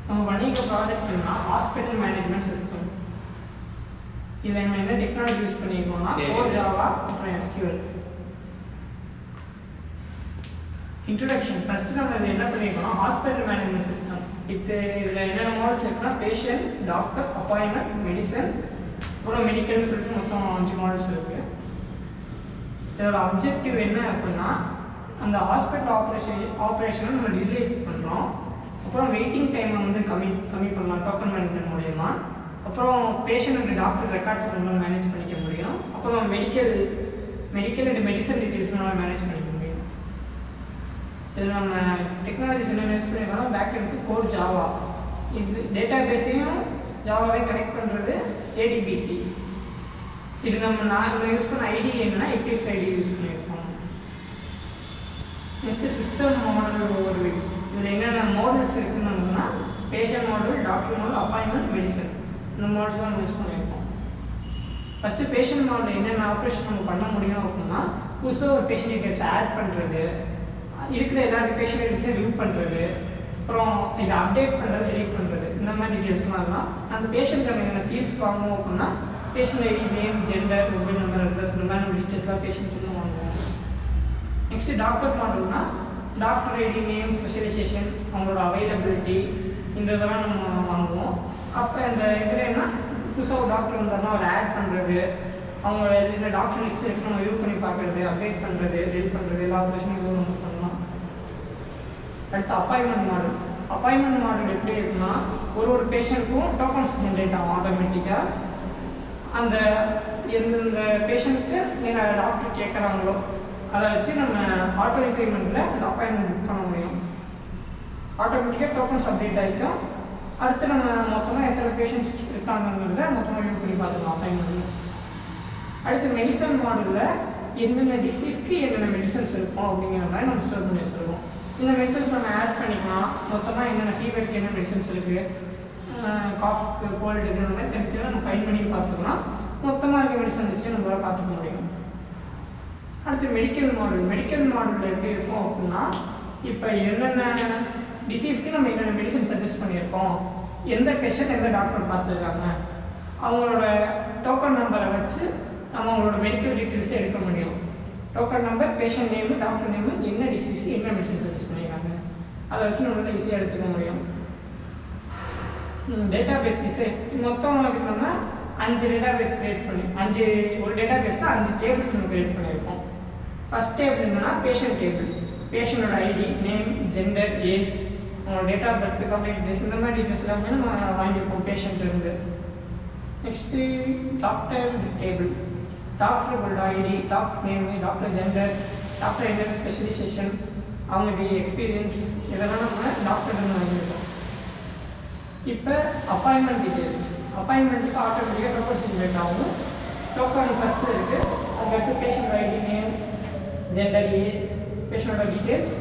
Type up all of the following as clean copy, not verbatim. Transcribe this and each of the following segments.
நம்ம பண்ணிக்க ப்ராஜெக்ட்னா hospital management system. இதில் நம்ம என்ன டெக்னாலஜி யூஸ் பண்ணியிருக்கோம்னா கோர் ஜாவா அப்புறம் எஸ்கியூஎல். இன்ட்ரடக்ஷன். ஃபர்ஸ்ட் நம்ம இதில் என்ன பண்ணியிருக்கோம்னா ஹாஸ்பிட்டல் மேனேஜ்மெண்ட் சிஸ்டம். இதில் என்னென்ன மாடல்ஸ் இருக்குன்னா பேஷண்ட், டாக்டர், அப்பாயின்மெண்ட், மெடிசன், அப்புறம் மெடிக்கல்னு சொல்லிட்டு மொத்தம் 5 மாடல்ஸ் இருக்குது. இதோட அப்ஜெக்டிவ் என்ன அப்படின்னா அந்த ஹாஸ்பிட்டல் ஆப்ரேஷனை நம்ம டிஜிட்டலைஸ் பண்ணுறோம். அப்புறம் வெயிட்டிங் டைமை வந்து கம்மி பண்ணலாம் டோக்கன் மேனேஜ்மெண்ட் மூலயமா. அப்புறம் பேஷண்ட் அண்ட் டாக்டர் ரெக்கார்ட்ஸ் நம்மளால் மேனேஜ் பண்ணிக்க முடியும். அப்புறம் மெடிக்கல் அண்ட் மெடிசன் டீட்டெயில்ஸ் நம்மளால் மேனேஜ் பண்ணிக்க முடியும். இதில் நம்ம டெக்னாலஜிஸ் என்ன யூஸ் பண்ணியிருக்கோம்னா பேக் எண்டுக்கு கோர் ஜாவா. இது டேட்டா பேஸையும் ஜாவாவே கனெக்ட் பண்ணுறது ஜேடிபிசி. இது நம்ம யூஸ் பண்ண ஐடி என்னன்னா எக்லிப்ஸ் ஐடி யூஸ் பண்ணியிருக்கோம். Next system model overviews. இதில் என்னென்ன மாடல்ஸ் இருக்குன்னா patient model, doctor model, appointment, medicine, இந்த மாடல்ஸ் தான் நம்ம யூஸ் பண்ணியிருக்கோம். ஃபஸ்ட்டு பேஷண்ட் மாடல் என்னென்ன ஆப்ரேஷன் நம்ம பண்ண முடியும் அப்படின்னா புதுசாக ஒரு பேஷண்ட் டீட்டெயில்ஸ் ஆட் பண்ணுறது, இருக்கிற எல்லா பேஷண்ட் டீட்டெயில்ஸையும் ரிமூவ் பண்ணுறது, அப்புறம் இதை அப்டேட் பண்ணுறது, எடிட் பண்ணுறது, இந்த மாதிரி டீட்டெயில்ஸ்லாம் இருக்கலாம். அந்த பேஷண்ட் நம்ம என்னென்ன ஃபீல்ட்ஸ் வாங்குவோம் அப்படின்னா patient ID, name, gender, mobile number, address, இந்த மாதிரி நம்ம டீட்டெயில்ஸ்லாம் பேஷண்ட்க்கு வாங்குவோம். நெக்ஸ்ட்டு டாக்டர் மாடல்னா டாக்டர் ஐடி, நேம், ஸ்பெஷலைசேஷன், அவங்களோட அவைலபிலிட்டி, இந்த இதெல்லாம் நம்ம வாங்குவோம். அப்போ இந்த இதில் என்ன புதுசாக ஒரு டாக்டர் வந்தாங்கன்னா அவர் ஆட் பண்ணுறது, அவங்க இந்த டாக்டர் லிஸ்ட் எடுத்து நம்ம வியூ பண்ணி பார்க்குறது, அப்டேட் பண்ணுறது, டெலிட் பண்ணுறது, எல்லா ஆப்ரேஷனும் இதுவும் நம்ம பண்ணலாம். அடுத்து அப்பாயின்மெண்ட் மாடல். அப்பாயின்மெண்ட் மாடல் எப்படி இருக்குன்னா ஒரு பேஷண்ட்டுக்கும் டோக்கன்ஸ் ஜென்ரேட் ஆகும் ஆட்டோமேட்டிக்காக. அந்த எந்தெந்த பேஷண்ட்டுக்கு நீங்கள் டாக்டர் கேட்குறாங்களோ அதை வச்சு நம்ம ஆட்டோ இன்க்ரிமெண்ட்டில் அந்த அப்பாயின்மெண்ட் புக் பண்ண முடியும். ஆட்டோமேட்டிக்காக டோக்கன்ஸ் அப்டேட் ஆகிக்கும். அடுத்து நம்ம மொத்தமாக எத்தனை பேஷண்ட்ஸ் இருக்காங்கிறத மொத்தமாக வியூ பண்ணி பார்த்துக்கலாம் அப்பாயின்மெண்ட். அடுத்து மெடிசன் மாடலில் என்னென்ன டிசீஸ்க்கு என்னென்ன மெடிசன்ஸ் இருக்கும் அப்படிங்கிற மாதிரி நம்ம ஸ்டோர் பண்ணி வச்சுருக்கோம். இந்த மெடிசன்ஸ் நம்ம ஆட் பண்ணிக்கலாம். மொத்தமாக என்னென்ன ஃபீவருக்கு என்ன மெடிசன்ஸ் இருக்குது, காஃப்க்கு, கோல்டு, இந்த மாதிரி தனித்தனியாக நம்ம ஃபைன் பண்ணி பார்த்துக்கலாம். மொத்தமாக இருக்க மெடிசன் லிஸ்ட்டையும் நம்மளால் பார்த்துக்க முடியும். அடுத்து மெடிக்கல் மாடல். மெடிக்கல் மாடலில் எப்படி இருக்கும் அப்படின்னா இப்போ என்னென்ன டிசீஸ்க்கு நம்ம என்னென்ன மெடிசன் சஜஸ்ட் பண்ணியிருக்கோம், எந்த பேஷண்ட் எந்த டாக்டர் பார்த்துருக்காங்க, அவங்களோட டோக்கன் நம்பரை வச்சு நம்ம அவங்களோட மெடிக்கல் டீட்டெயில்ஸை எடுக்க முடியும். Token number, patient name, doctor name, என்ன டிசீஸ்க்கு என்ன மெடிசன் சஜஸ்ட் பண்ணியிருக்காங்க, அதை வச்சு நம்மளால் ஈஸியாக எடுத்துக்க முடியும். டேட்டா பேஸ் டிசைன் மொத்தம் நம்ம 5 டேட்டா பேஸ் கிரியேட் பண்ணி ஒரு டேட்டா பேஸில் 5 டேபிள்ஸ் நம்ம கிரியேட் பண்ணியிருக்கோம். ஃபர்ஸ்ட் டேபிள் என்னன்னா பேஷண்ட் டேபிள். பேஷண்டோட ஐடி, நேம், ஜெண்டர், ஏஜ், அவங்களோட date of birth, contact details, இந்த மாதிரி டீட்டெயில்ஸ் எல்லாமே நம்ம வாங்கியிருக்கோம் பேஷண்ட் இருந்து. Next doctor table. டாக்டரோட ID, doctor name, doctor gender, doctor என்ன ஸ்பெஷலைசேஷன், அவங்களுடைய எக்ஸ்பீரியன்ஸ், இதெல்லாம் நம்ம டாக்டர் வாங்கியிருக்கோம். இப்போ அப்பாயின்மெண்ட் டீட்டெயில்ஸ். அப்பாயின்மெண்ட்டுக்கு ஆட்டோமேட்டிக்காக டோக்கன் ஜென்ரேட் ஆகும். டோக்கன் ஃபஸ்ட்டு இருக்குது, அதுக்கடுத்து patient ID, name, gender, age, பேஷண்டோட டீட்டெயில்ஸ்,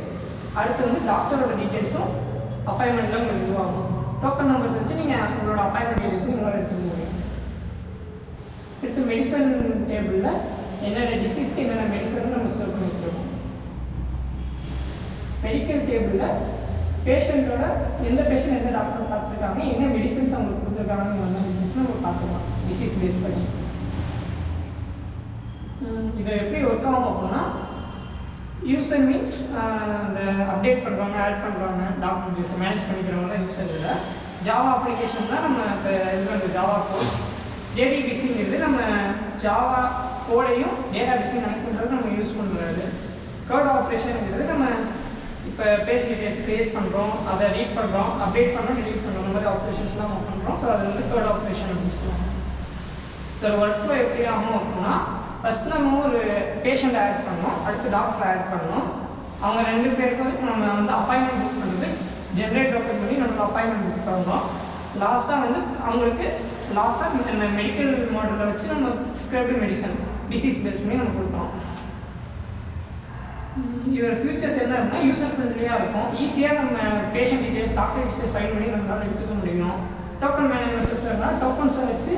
அடுத்து வந்து டாக்டரோட டீட்டெயில்ஸும் அப்பாயின்மெண்ட்டில் உங்களுக்கு இதுவாகும். டோக்கன் நம்பர்ஸ் வச்சு நீங்கள் உங்களோட அப்பாயின்மெண்ட் டீட்டெயில்ஸும் உங்களால் எடுத்துக்க முடியும். அடுத்து மெடிசன் டேபிளில் என்னென்ன டிசீஸ்க்கு என்னென்ன மெடிசன் நம்ம ஸ்டோர் பண்ணி வச்சுருக்கோம். மெடிக்கல் டேபிளில் பேஷண்ட்டோட எந்த பேஷண்ட் எந்த டாக்டர் பார்த்துருக்காங்க, என்ன மெடிசன்ஸ் அவங்களுக்கு கொடுத்துருக்காங்கன்னு நம்ம பார்த்துக்கலாம் டிசீஸ் பேஸ் பண்ணி. இதை எப்படி ஒர்க் ஆகும் அப்படின்னா யூசர் மீன்ஸ் இந்த அப்டேட் பண்ணுறவங்க, ஆட் பண்ணுறவங்க, டாக்டர் டீட்டெயில்ஸை மேனேஜ் பண்ணிக்கிறவங்க தான் யூசர். இல்லை ஜாவா அப்ளிகேஷன் தான் நம்ம இப்போ இது வந்து ஜாவா கோட். ஜேடிபிசிங்கிறது நம்ம ஜாவா கோடையும் டேட்டா பேஸையும் கனெக்ட் பண்ணுறது நம்ம யூஸ் பண்ணுறது. கோட் ஆப்ரேஷனுங்கிறது நம்ம இப்போ பேஜ் டீட்டெயில்ஸ் க்ரியேட் பண்ணுறோம், அதை ரீட் பண்ணுறோம், அப்டேட் பண்ணுறோம், டெலீட் பண்ணுறோம், இந்த மாதிரி ஆப்ரேஷன்ஸ்லாம் நம்ம பண்ணுறோம். ஸோ அது வந்து கோட் ஆப்ரேஷன் அப்படின்னு சொல்லுவாங்க. இதில் ஒர்க் ஃப்ளோ எப்படி ஆகும் அப்படின்னா ஃபஸ்ட் நம்ம ஒரு பேஷண்ட் ஆட் பண்ணோம், அடுத்து டாக்டர் ஆட் பண்ணோம். அவங்க 2 பேருக்கும் நம்ம வந்து அப்பாயின்மெண்ட் புக் பண்ணுறது ஜென்ரேட் டோக்கன் பண்ணி நம்ம அப்பாயின்மெண்ட் புக் பண்ணுறோம். லாஸ்ட்டாக வந்து அவங்களுக்கு இந்த மெடிக்கல் மாடலில் வச்சு நம்ம ஸ்கிரிப்ட் மெடிசன் டிசீஸ் பேஸ் பண்ணி நம்ம கொடுக்குறோம். இதோட ஃபியூச்சர்ஸ் என்ன அப்படின்னா யூசர் ஃப்ரெண்ட்லியாக இருக்கும். ஈஸியாக நம்ம patient details, doctor details file பண்ணி நம்மளால் எடுத்துக்க முடியும். டோக்கன் மேனேஜ்மெண்ட் சிஸ்டம்னா டோக்கன்ஸை வச்சு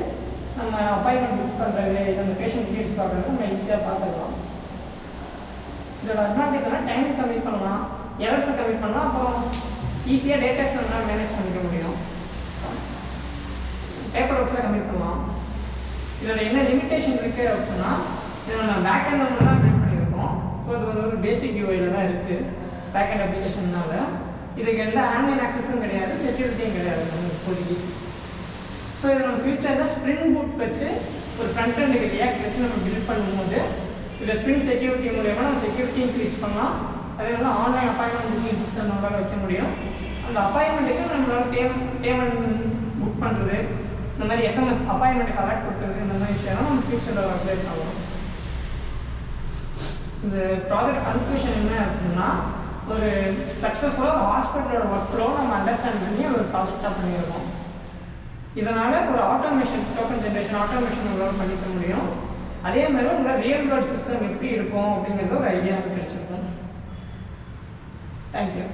நம்ம அப்பாயின்மெண்ட் புக் பண்ணுறது, அந்த பேஷண்ட் டீட்டெயில்ஸ் பார்க்குறது நம்ம ஈஸியாக பார்த்துக்கலாம். இதோட அட்வான்டேஜ்னா டைம் கம்மி பண்ணலாம், எரர்ஸை கம்மி பண்ணலாம், அப்புறம் ஈஸியாக டேட்டாஸ் நம்மளால் மேனேஜ் பண்ணிக்க முடியும். பேப்பர் ஒர்க்ஸாக கம்மி பண்ணலாம். இதில் என்ன லிமிட்டேஷன் இருக்குது அப்படின்னா, இதில் நான் பேக் அண்ட் தான் பில்ட் பண்ணியிருக்கோம். ஸோ இது வந்து ஒரு பேசிக் யூஐயில் தான் இருக்குது பேக் அண்ட் அப்ளிகேஷன்னால. இதுக்கு எந்த ஆன்லைன் ஆக்சஸும் கிடையாது, செக்யூரிட்டியும் கிடையாது நம்ம இப்போதைக்கு. ஸோ இது நம்ம ஃபியூச்சரில் ஸ்ப்ரிங் பூட் வச்சு ஒரு ஃப்ரண்ட் அண்ட் ரியாக்ட் வச்சு நம்ம பில்ட் பண்ணும்போது இதில் ஸ்ப்ரிங் செக்யூரிட்டி மூலியமாக நம்ம செக்யூரிட்டி இன்க்ரீஸ் பண்ணலாம். அதே மாதிரி ஆன்லைன் அப்பாயின்மெண்ட் புக்கிங் சிஸ்டம் நம்மளால் வைக்க முடியும். அந்த அப்பாயின்மெண்ட்டுக்கு நம்மளால் பேமெண்ட் புக் பண்ணுறது, இந்த மாதிரி எஸ்எம்எஸ் அப்பாயின்மெண்ட் கலெக்ட் கொடுக்குறது, இந்த மாதிரி விஷயம்லாம் நம்ம ஃபியூச்சரில் அப்ளை பண்ணலாம். இந்த ப்ராஜெக்ட் கன்க்ளூஷன் என்ன அப்படின்னா, ஒரு சக்ஸஸ்ஃபுல்லாக ஒரு ஹாஸ்பிட்டலோட ஒர்க் ஃப்ளோ நம்ம அண்டர்ஸ்டாண்ட் பண்ணி ஒரு ப்ராஜெக்டாக பண்ணியிருக்கோம். இதனால் ஒரு ஆட்டோமேஷன், டோக்கன் ஜென்ரேஷன் ஆட்டோமேஷன் நம்மளால் பண்ணிக்க முடியும். அதே மாதிரி உங்களோட ரியல் வேர்ல்ட் சிஸ்டம் எப்படி இருக்கும் அப்படிங்கிறது ஒரு ஐடியா கிடைச்சிருக்கும். தேங்க்யூ.